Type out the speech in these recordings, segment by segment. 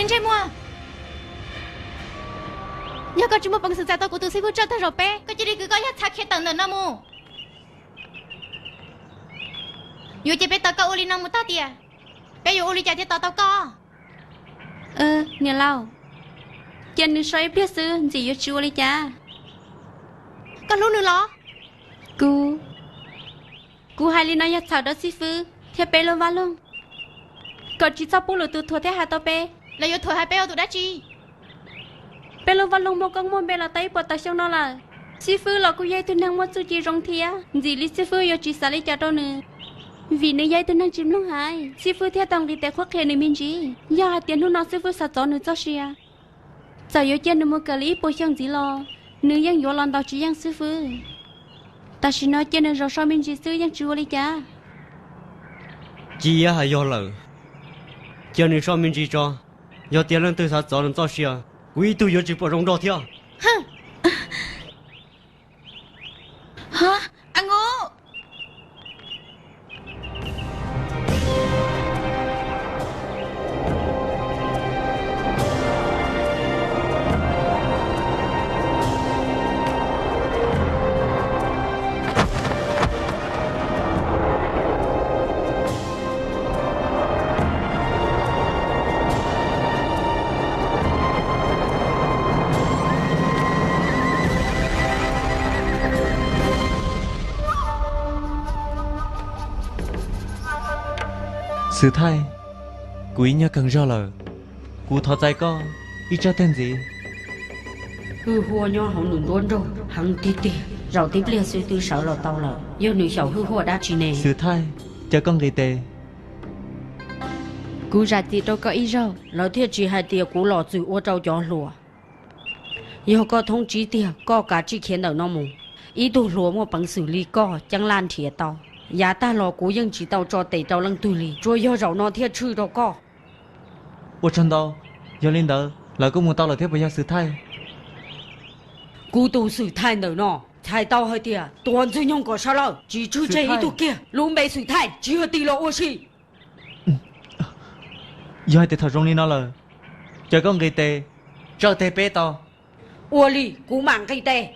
anh trai mua nhớ có chúng một bằng sự giả tạo của tu sĩ phụ trợ thay rồi bé có chỉ đi cứ có nhất thắc khi tận nợ nam mù dù chỉ biết tao có uli nam mù tao tiệt bé dù uli chạy thì tao có nghe lâu chân nữ soi biết sư gì vô chua đi cha con lúc nữa lo cô hai linh nói nhất thảo đó sư phụ theo bé luôn vào luôn còn chỉ sau bố lừa từ thua thế hai tao bé là vô thổi hai bé ở tụi đã chi bé luôn vào luôn một con môn bé là tay bỏ tay trong nó là sư phụ là cô dây tôi năng mất su chi rong thia gì lý sư phụ vô chỉ xả lấy cha đâu nữa vì nơi dây tôi năng chìm luôn hai sư phụ theo tầng đi tại khoác khe này mình chỉ giờ tiền lúc nào sư phụ sát gió nữa cho xia giờ vô chân nữa một cái lý bồi xong gì lo nữ dân vô lần đầu chỉ dân sư phụ ta chỉ nói chân nữa rồi sau mình chỉ sư dân chùa đi cha chỉ hay do lời cho nên sau mình chỉ cho do tiền lên từ sát gió lên cho xia quý tu vô chỉ bỏ rong đỏ theo hả anh ngô Sư thầy, quý nhớ cần do lời, cụ thọใจก็ít cho tên gì? Hư hùa nho hậu nụ luôn rồi, hằng tí tí, rau tiếp liền sư tư sợ lò tàu lợ, yêu nữ sầu hư hùa đã chỉ nè. Sư thầy, cho con gây tê. Cú ra thì đâu có ý rau. Lỡ thiết chỉ hai tia cú lò chữ ô trâu gió lùa. Yêu có thông chí tia, có cả chỉ khiến ở nó mù. Ý đồ lùa một bằng xử lý có, chẳng lan thịa tàu. Giá ta lò cú dân chỉ tàu cho tẩy tàu lăng tùy lì, rồi yêu rau nó thiết chư đâu có. Ủa chân đâu, do lên đó, là có muốn tao là thiết bây giờ sư thầy. Cú tù xử thai nở nọ, thai tàu hơi tia, toàn dư nhông có sao lỡ, chỉ chư chế ý tù kia, luôn bê xử thai, chỉ hơi tì lộ ô xì. Do hai tê thật rong lên nó là, cho con gây tê, cho tê bê tao. Ủa lì, cú mạng cây tê.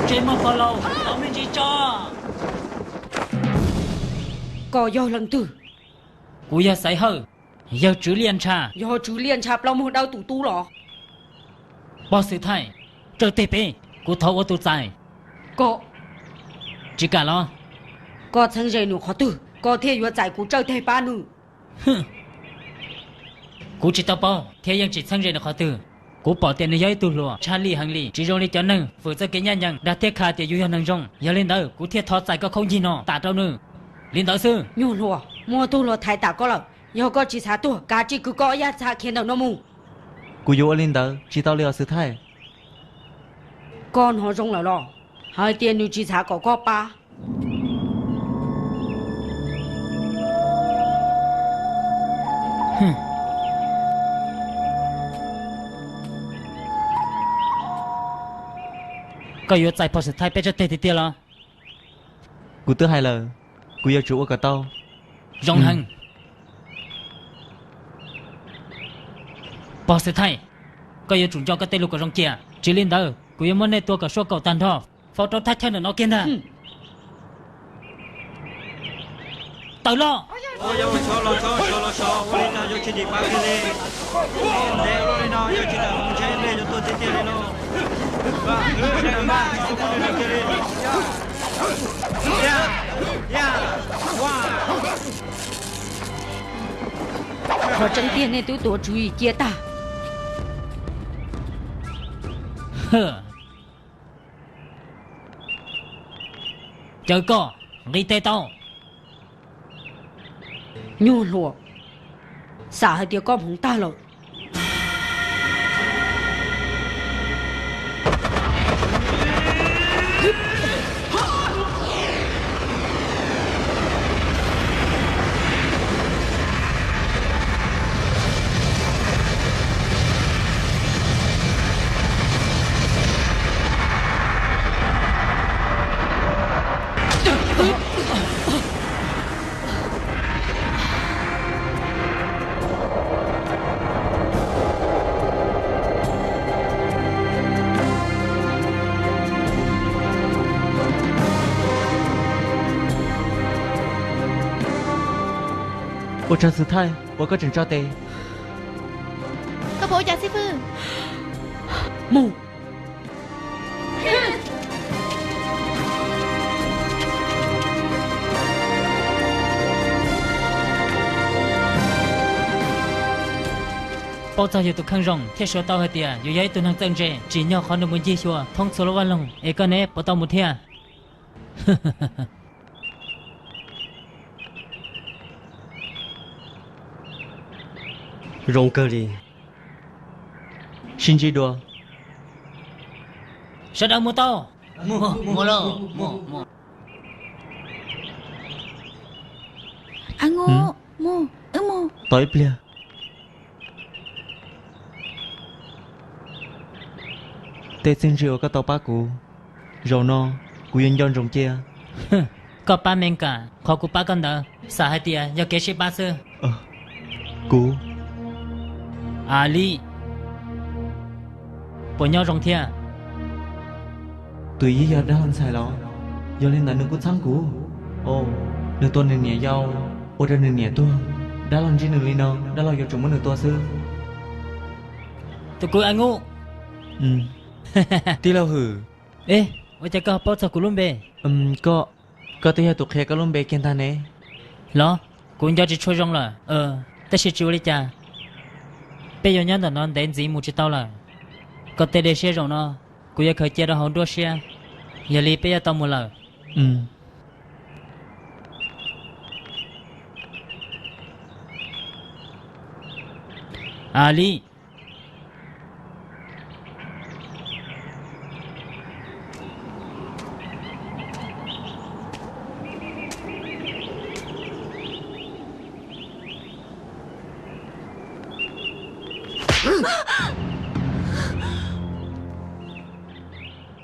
Trên một follow, tao mình chỉ cho. Có do lần tử. Cú giờ xảy hở, giờ chứ liền trà. Do chứ liền chạp lòng một đau tủ tu lọ. Bỏ sự thay, trời tê bê, cú thấu ở tủ dài. Có. Chỉ cả lo. Có thằng dây nụ khó tử, có thể vừa giải cú trời thầy ba nụ. Cú chỉ tao bao, thế nhưng chỉ sang rồi nó khó tử. Cú bỏ tiền này giấy tù lùa, cha lì hàng lì, chỉ rong đi cho nâng, vừa cho cái nhà nhận, đã thiết khá tiền yêu nâng rong, giờ lên đó, cú thiết thoát giải có không gì nó, tạ đâu nữa. Lên đó sư. Nhô lùa, mua tu lùa thái tạ có lợ, giờ có chỉ xá tùa, cả chỉ cứ có ya xa khiến đầu nó mù. Cụ vô lên đó, chỉ tao liều sư thầy. Con họ rong lợ lọ, hai tiền nữ chỉ xá có ba. Có yếu giải bỏ sự thay bé cho tê tê lo. Cụ tư hai lời, cụ yêu chủ ở cả tao. Rong hằng. Bỏ sự thay. Có yếu chủ cho cái tê lục của rong kia. Chỉ lên đó, cụ yếu môn này tua cả số cầu tàn thọ. Phó trao thách theo nó kiên ra. Tới lo. ôi yo cho uli na yo chỉ đi ba cái này để rồi nó yo chỉ là không chơi này yo tôi chơi này nó và người này mà không có được cái này yeah wow Họ chân tiền này tôi tổ chú ý chia ta. Chờ co, đi tê tao. Nhô lùa, xả hai tia con hùng ta lợ. 我这次太我个真招得 กระโปรงจ่าซิฟือ Mù. bao giờ tụi khang rong thiết số tao hơi tiệt dù vậy tụi năng chân trẻ chỉ nhau khó được muốn gì xua thông số lo lòng ấy con này bao tao một thiệt rong cơ đi xin chỉ đùa sao đâu mua tao mua lo mua anh ngô mua mua tối bia tết sinh rượu có tàu ba cũ rồi nó cú yên yon rồng chia có ba men cả khó cụ ba con đó sao hai tiệt giờ kế sĩ ba sư cú Ali bộ nhau rong thiệt tùy ý giờ đã hơn xài lo giờ lên là nương cú sáng cú ô nương tuần nương nhẹ dâu ô ra nương nhẹ tua đã làm chi nương li nó đã lo giờ chúng muốn nương tua sư tụi cô anh ngô tí lâu hử ê ôi cha có bao giờ cụ luôn bề có tí tụi khe có luôn bê kiên ta nè lo cũng giờ chỉ chơi rong là ta sẽ chịu đi cha bây giờ nhớ nó đến gì một chút tao là có thể để xe rong nó cũng giờ khởi chia ra hòn đua xe giờ li bây giờ tao một lần Ali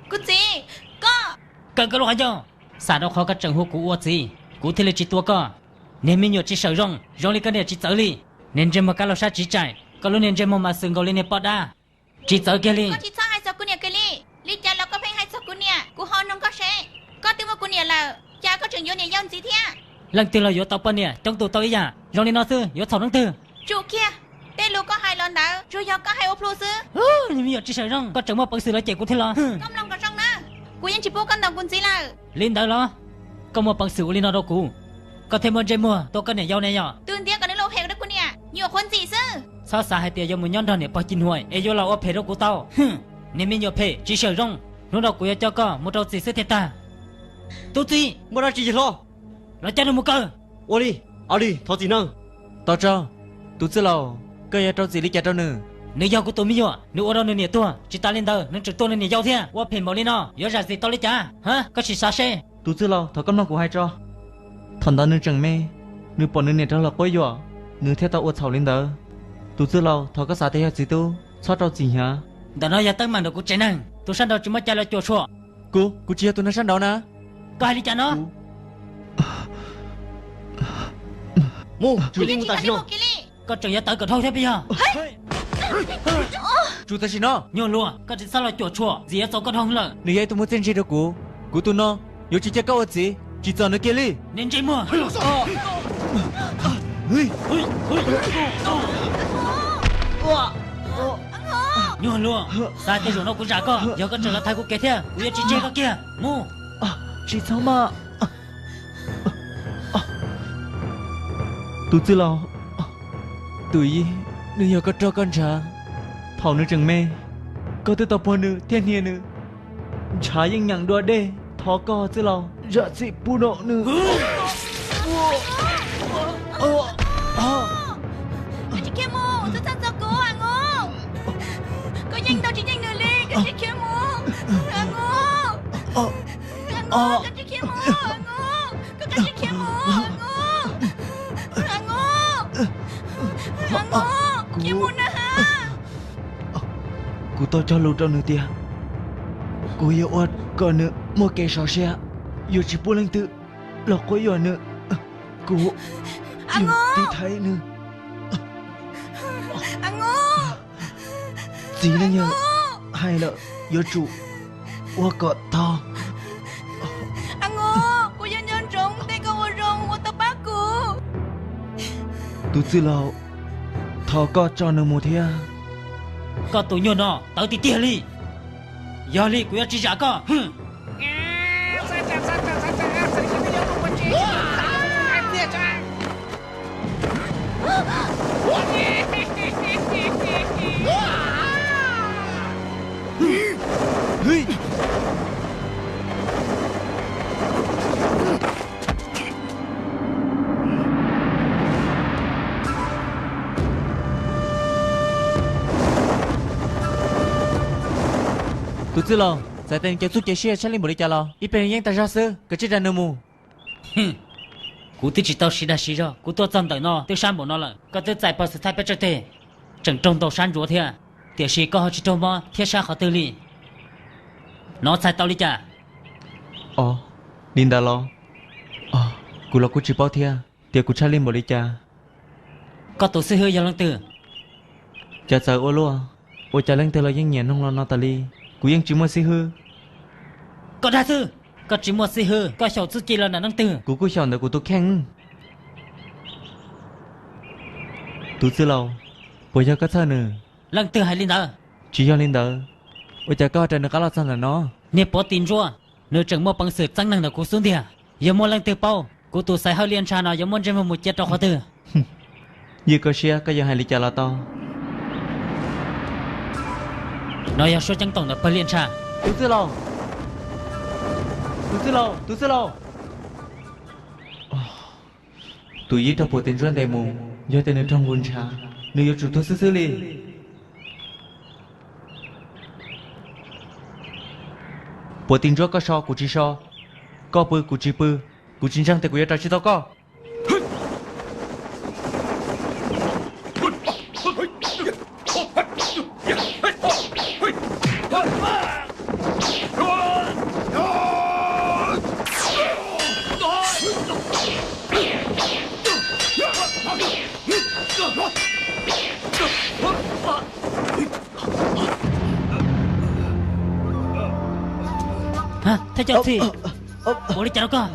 cô gì có cần cái lúc hay chưa xả đâu khó các trường hô của uất gì của thế là chỉ tua co nên mình nhiều chỉ sợ rong rong lên cái này chỉ sợ li nên trên một cái lò sát chỉ chạy có lúc nên trên một mà sừng gầu lên này bọt đa chỉ sợ kia li có chỉ sao hai sao cô nè cái li cha là có phải hai sao cô nè cô hòn không có xe có tiếng mà cô nè là cha có trường vô nè dân gì thế lần từ là vô tàu bên nè trong tàu tàu ấy à rong lên nó sư vô thầu năng từ chủ kia tên lu có hai lần đó rồi giờ có hai ô plu sư nhưng nhiều chỉ sợ rong có trường một bằng sự là chạy của thế lo không lòng có rong nè cô yên chỉ bố con đồng quân gì là lên đó lo có một bằng sự lên nó đâu cũ có thêm một trên mùa tôi có này nhau này nhỏ tương tiếc cái này lô heo đó cô nè nhiều con gì sư sao xả hai tiền cho một nhóm thằng này bao chín huệ ấy vô là ô phê đâu của tao nên mình nhiều phê chỉ sợ rong lúc đầu của cho có một đầu gì sẽ thiệt ta tôi gì mua ra chỉ lo nó cho được một cơ ô đi ao đi thọ gì năng tao cho tụi chứ lâu cái giờ trâu gì đi chả trâu nữa nếu giao của tôi mới nhỏ nếu ở đâu nữa tua chỉ ta lên tờ nên trực tôi nên giao thế qua phèn bảo lên nó nhớ ra gì tao lấy trả hả có chỉ xa xe tụi chứ lâu thọ cấm lòng của hai cho thằng đó nương chẳng mê nương bỏ nương nhẹ trâu là quấy dọa nương theo tao uất sầu lên tờ tụi chứ lâu thọ có xả thế gì tu xóa trâu gì hả đã nói giờ tới màn được của trẻ năng tôi sang đầu chỉ mới trả lời chùa chùa cô chia tụi nó sang đó nè có ai đi trả nó mua cô chú đi yên mua chỉ tài có xí đi nó một kili có trường giờ tới cửa thôi thế bây giờ chú ta xin nó nhiều luôn có chỉ sao là chùa chùa gì ở chỗ con hông lợ nếu vậy tụi muốn tên gì đâu cô tụi nó yêu chỉ chơi câu gì chỉ cho nó kia đi nên chơi mua nhiều luôn sai tới rồi nó cũng giả co giờ con trường là thay của kia thế cũng chỉ chơi cái kia mua chị sao mà tụi chứ lo tụi nếu giờ có cho con trả thảo nữa chẳng mê có tôi tập nữa thiên nhiên nữa trả những nhằng đua đê thó co chứ lo dạ chị bu nộ nữa cái chị kia mua tôi sang cho cô à ngô có nhanh đâu chị nhanh nữa đi cái chị kia mua à ngô cái chị kia mua à ngô cái chị kia mua à ngô à ngô kia mua nữa hả cô tôi cho lụt đâu nữa tia cô yêu ớt còn nữa một cái sò xe yêu chỉ bu lên tự lọc có yêu nữa cô à ngô tí thấy nữa à ngô gì nữa nhờ hay là yêu chủ qua cọ to à ngô cô nhân nhân trống tay cô rong ô tô bác cô tụi sư lão thọ có cho nương một thia có tụi nhon nó tao thì tiền đi giờ đi của chỉ trả có Hey! Tụi sư lão, giải tên kéo suốt chế xe chắc lên một đi cha lão. Ít bên nhanh ta ra sư, cái chết ra nương mù. cú thì chỉ tao xí đã xí rồi cú tôi dần tới nó tôi san bộ nó là có tôi giải bỏ sự thay bây giờ thế chẳng trông tao san rùa thế tiểu sĩ có họ chỉ trông mò thiết sa họ tư li nó sai tao đi chả Linh đà lão. Cú là cú chỉ bao thia, tiệc cú chắc lên một đi cha. có tổ sư hơi giờ lăng tử Cha sợ ô lúa, ô cha lên từ là những nhện không lo nó ta li. Cúยังchỉ mua xí hư. có đa sư có chỉ một sư hư có sầu sư chỉ là lăng tử Cú chọn được cú tu khen. Tụi sư lão, bây giờ có sao nữa? lăng tử hay linh đờ Chỉ cho linh đờ. Ô cha có trên được cái lo sang là nó. nè bỏ tin rùa nếu chẳng mua bằng sự tăng năng là cú xuống địa giờ mua lăng tử bao cú tu sai hơi liên trà nào giờ muốn trên một chết trong họ tử Như có xe có giờ hai lý cha là to. nó giờ số chẳng tổng là phải liên trà Tụi sư lão. Tụi sư lão. Tụi ý trong bộ tiền ruộng đầy mù, do tên ở trong vườn trà, nếu yêu chủ tôi sư li. Bộ tiền ruộng có so, cụ chỉ so, có bự cụ chỉ bự, cụ chính trang thì cụ yêu trò chỉ tao có. hả thấy chưa gì bố đi chả đâu có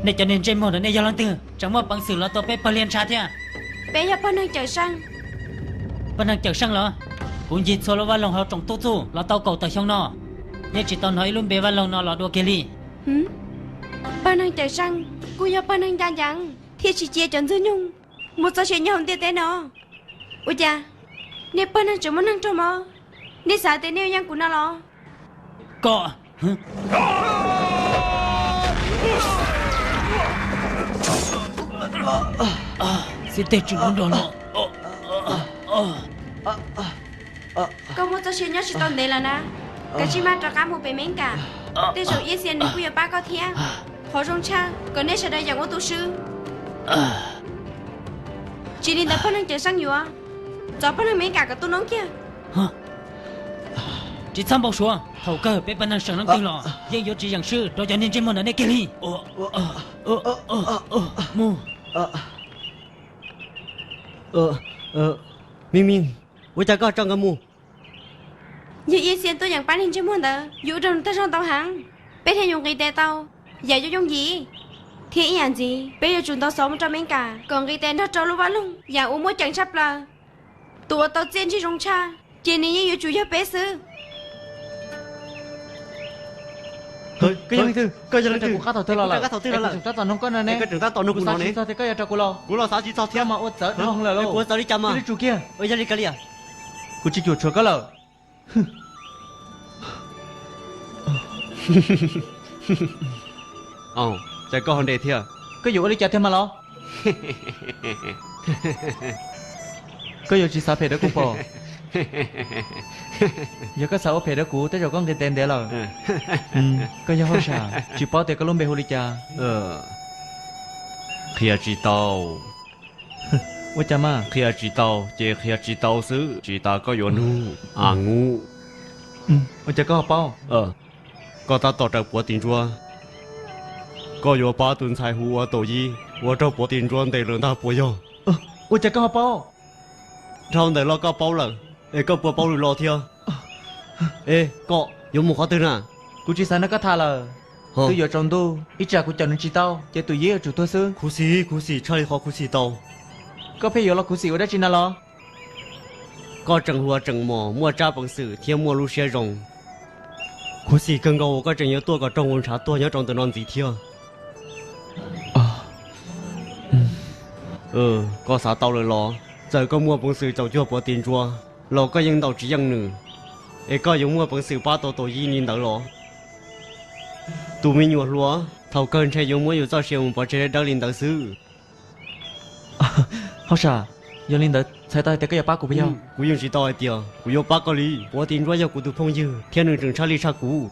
này cho nên trên một này giờ lăng tử chẳng mua bằng sự là tôi phải liên trà thế Bé giờ bao năng trời sang. bạn đang chờ sang lo cũng gì số vào lòng họ trồng tốt chú là tao cầu tại trong nó nhưng chỉ tao nói luôn bé vào lòng nó là đua kia đi Bao năng trời sang. Cô giờ bao năng đa dạng. Thiết chỉ chia chọn dư nhung. Một số chuyện nhau không tiết tế nó. Ôi cha. Nếu bao năng chúng muốn năng trông mơ. Nếu xả tế nêu nhang của nó lo. có xin tê chừng muốn đồ nó Có một số chuyện nhau chỉ tồn đề là na. Cái chi mà cho cá một bề mến cả. Tế số yên xiên nếu cô giờ ba có thia. Họ rong cha. Còn nếu sẽ đây dạng của tu sư. Chỉ nên đã bao năng trời sang nhiều à. Cho bao năng mến cả tu nón kia. chỉ xăm bao số hậu cơ bé bạn đang sợ năng tinh lọ nhưng yếu chỉ dạng sư rồi cho nên trên môn ở đây kia đi mu Minh Minh, ôi cha có trong cái mù. Như yên xiên tôi dạng bán hình trên môn đó. Dụ rừng ta rong tàu hàng. Bé thay dùng cái tê tàu. Dạ cho dùng gì? Thì ý ảnh gì? Bé giờ chúng tao sống cho mến cả. Còn cái tên nó trâu lúc vào luôn. Dạ uống mỗi chẳng sắp là. Tụi tao trên chỉ rong cha. Chỉ nên như chủ cho bé sư. Cái gì thư? Cái gì Cái thư? của các thầu tư là. Các thầu tư là. Chúng ta toàn không có này. Cái chúng ta toàn nó Của cũng sao nó này. sao thế cái cho cô lo. Cú lo sao chỉ sao Thế thiên mà ốt sợ không là lo. Cú sao đi chăm à? Cái chủ kia. Ôi cha đi cái gì à? Cô chỉ chuột cái lợ. Cha có vấn đề thiệt. Cái vụ đi chặt thêm mà lo. Cái vụ chỉ sao phải đó cũng bỏ. Giờ cái sao phải đó cũ tới rồi con tên để là. Cái vụ không sao. Chỉ bỏ tiền cái lông bê hồ đi cha. Khi chỉ tao. Ôi cha mà. Khi chỉ tao, chỉ tao sư, chỉ ta có yếu nu, ngu. Ôi cha có học bao. Có ta tỏ ra bộ tiền chua. Có yếu 8 tuần财富我都一，我这bộ tiền chua để lượng ta bộ yếu. Ôi cha có học bao. Trong này lo có bao lần, có bộ bao lo theo. Có 有木花灯啊？ Cú chỉ sáng nó có thà là Hả? Tôi giờ trong tu ít trả cú chọn chỉ tao Chỉ tụi dễ ở chủ tôi sư Cú xí, chơi khó cú xí tao. Có phải giờ là cú xí ở đây chỉ nào lo Có trần hùa trần mò, mua trả bằng sự, thiên mua lưu xe rồng. Cú xí cần cầu có trần nhớ tua có trong hồn trả tua nhớ trong tờ non gì thiêu. Có xá tao lời lo. Giờ có mua bằng sự cháu chưa bỏ tiền chua. Lo có dân đầu chỉ dân nữ. Ê có dùng mua bằng sự ba tổ tổ y nhìn đỡ lo. Tụi mình nhuột lúa, thầu cơn chơi dùng mua dù cho xe một bỏ chơi đỡ lên đỡ sư. Họ sợ Giờ lên tới Sai tay tới cái bác của bây giờ Cú dùng chỉ tao ai tiệt, cú dùng bác có lý. Bỏ tiền chua cho cú tụ phong dư. Thiên nữ trừng xa lý xa cú.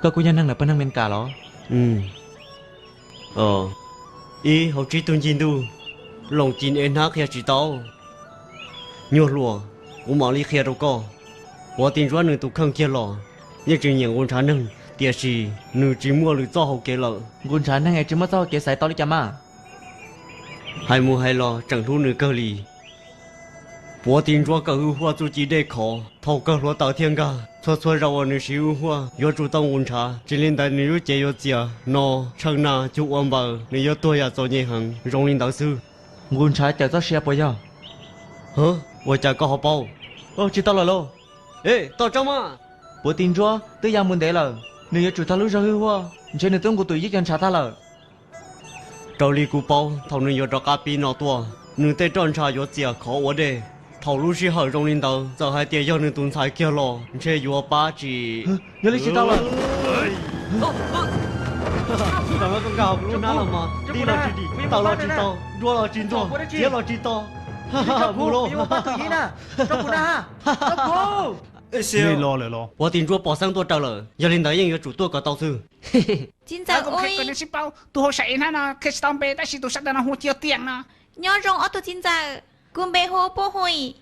Có cú nhân năng là bên năng bên cả đó Ý học trí tuân chín tu. Lòng chín ên hát khía chỉ tao. Nhuột lúa, cú mở lý khía đâu có. Bỏ tiền chua nữ tụ khăn kia lò. Nhưng chừng nhận ôn trả nâng. Tiệt sĩ, nữ chỉ mua lửa cho hậu kế lợ. Gôn trái năng ngày chỉ mất sao kế sai tao đi chăm à Hai mua hai lo chẳng thu nữ cơ lì. Bỏ tiền chua cơ hư hoa chú chỉ để khó. Thầu cơ lúa tạo thiên ca. Xua rau ở nữ sĩ hư hoa. Yo chú tông ôn trả. Chỉ lên tại nữ chế yo chìa. Nó, chẳng nà chú ôn bờ. Nữ yo tôi à cho nhẹ hẳn. Rong lên đạo sư. Gôn trái chờ cho xe bây giờ Hả? Tôi chả có học bao. Chỉ tao là lô Ê, tao trong à? Bố tin chúa Tôi dàng muốn đấy là Nếu như chủ tao lúc ra hư hoa Trên nửa tương của tụi giết dân trả ta là Trâu lì cú bao. Thầu nữ yo trò cá pi nọ tua. Nữ tê tròn trà yo chìa khó ổ đề. Thầu lúc sĩ hở rong lên đạo. Giờ hai tiệt yo nữ tuần xài kia lò. Chế yo ba chỉ. Nhớ lấy chỉ tao là Cảm ơn con gà học luôn á mà. Đi là chỉ đi. Tao là chỉ tao. Đua là chỉ tao. Chế là chỉ tao. Bù lô. Ê siêu. Mày lo lại lo. Bỏ tiền chua bỏ sang tôi trả lời. Giờ lên đấy nhưng chủ tôi có tao sư. Chính giờ Cũng ôi cái này ship bao, tu hồ sậy nó cái stamp bê ta chỉ tu sát nó hồ chiêu tiền nó. Nhớ rong ở tôi chính giờ Cùng bê hô bố hồi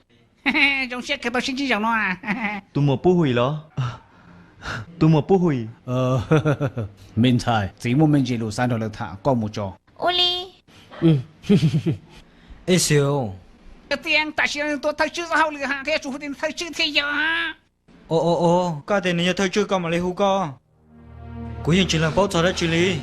Trong xe cái tao xin chỉ rằng nó à. Tụi mùa bố hủy đó Tụi mùa bố hủy Mình thay, chỉ muốn mình chỉ lù san rồi là thả có một trò. Ô ly Ê siêu. Cái tiền ta chỉ tôi thấy chưa hậu lừa ha, cái chủ tiền thấy chưa thì giờ ha. Ô, có thể nếu thấy chưa có mà lấy hú co. Cú yên chỉ làm bao giờ đó chỉ lý.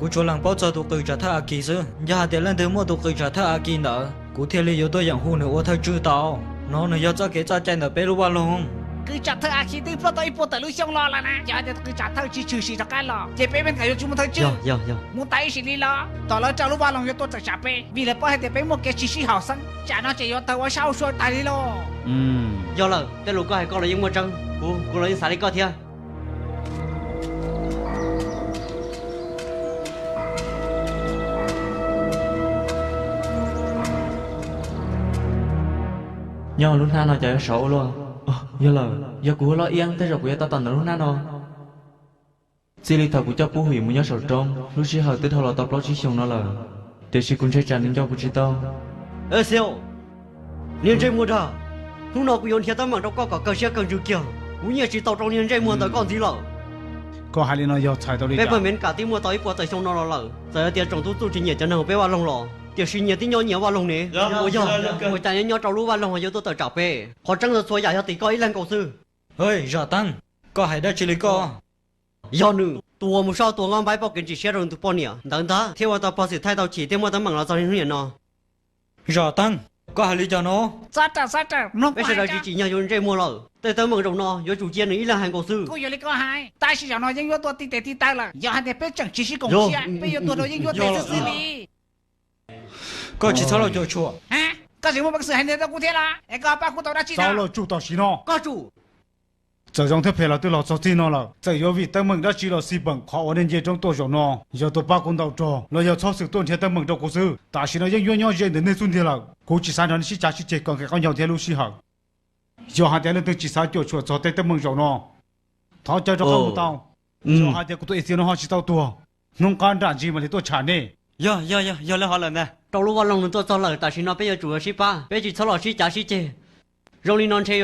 Cú cho làm bao giờ tụ cười trả thà kỳ sư. Giờ để lên từ mua tụ cười trả thà kỳ nợ. Cú theo lý yếu tôi dạng hú nữa thấy chưa tao. Nó nữa giờ cho cái cha chạy nợ bé lu bao luôn. Cứ chặt thơ à khi đi pro tới pro tới lui xong lo là nè. Giờ thì cứ chặt thơ chỉ trừ xì cho cái lo. Chỉ bé bên cái chúng thấy chưa? Dạ. Muốn tay xì đi lo. Tao lo cho lúc bao lòng cho tôi chặt chặt bé. Vì là bao thì bé một cái chỉ xì hảo sân. Chả nó chỉ có tao sau xuôi tay đi lo. Do là tên lục có hay con là những mua trăng. Cô nói những xả đi coi thia. Nhớ lúc nào nó chạy sổ luôn Giờ là Giờ cú lo yên Thế rồi cú tao tận lúc nào nó Chỉ lý thật của cho bố hủy muốn nhớ sổ trong Lúc chỉ hỏi tới thầu là tập lo chỉ xong nó là Để chỉ cũng sẽ trả đến cho bố chỉ tao Ê siêu. Liên chơi mua ra. Lúc nào cũng yon thiệt tâm mà đâu có cơ xe cần chịu kia. Cú nhớ chỉ tao trong liên chơi mua tới còn gì lợ. Có hai nó giờ chạy tao đi. Bé bên mình cả tiếng mua tới qua tới xong nó lợ. Giờ tiền trồng tu chỉ nhẹ cho nó bé vào lông lọ. Tiền xin nhẹ tiếng nhỏ vào lông nè. Ôi giờ. Ôi tại nhỏ trâu lú vào lông rồi tôi tới chọc bé. Họ trăng rồi xóa giả thì coi lên cầu sư. Ơi, rõ tăng. Có hay đó chỉ lý co. Do nữ. Tua một sao tua ngon bái bao kiến chỉ xe rồi tụ bao nhiêu. Đằng ta. Theo tao bao sự thay tao chỉ tiếng mua tấm bằng là cho nên hiện nó. Rõ tăng. Có hay lý cho nó. Sát trả. Nó Bây giờ là chỉ nhà yon chơi mua lợ. Tới tới mừng rồng nó. Do chủ chiến nữ là hàng cầu sư. cô giờ lấy có hai. Ta chỉ rằng nó những yếu tố tí tay là. Giờ hai thì bé chẳng chỉ công Yo. chia. Bây giờ tụi nó những yếu tố xử lý. Có chỉ sao lo cho chùa. Hả? Có gì mà bác sĩ hay tao cũng thế là. Em có bác cũng tao đã chỉ sao nào. là chủ tao xí nó Có chủ. giờ trong thế phải là tôi là cho tin nó là giờ yếu vì tâm mình đã chỉ là xí bằng khó ở đến gì trong tôi rồi nó giờ tôi ba con tàu trò nó giờ cho sự tôn thiệt tâm mình trong cuộc sư ta chỉ nói những nhau chuyện đến nên xuân thì là cố chỉ sai nó chỉ trả chỉ chết còn cái con nhau theo lúc xí hở giờ hai đứa tôi chỉ sai chỗ chuột cho tay tâm mình rồi nó tháo chơi cho không tao giờ hai đứa của tôi ít nó họ chỉ tao tua nông can đạn gì mà thì tôi trả nè Giờ lên họ lần nè. Trâu lú vào lông tôi cho lợ. Ta chỉ nói bây giờ chủ ở ship ba. Bây giờ chỉ cho lọ ship trả ship chê. Rồi non chơi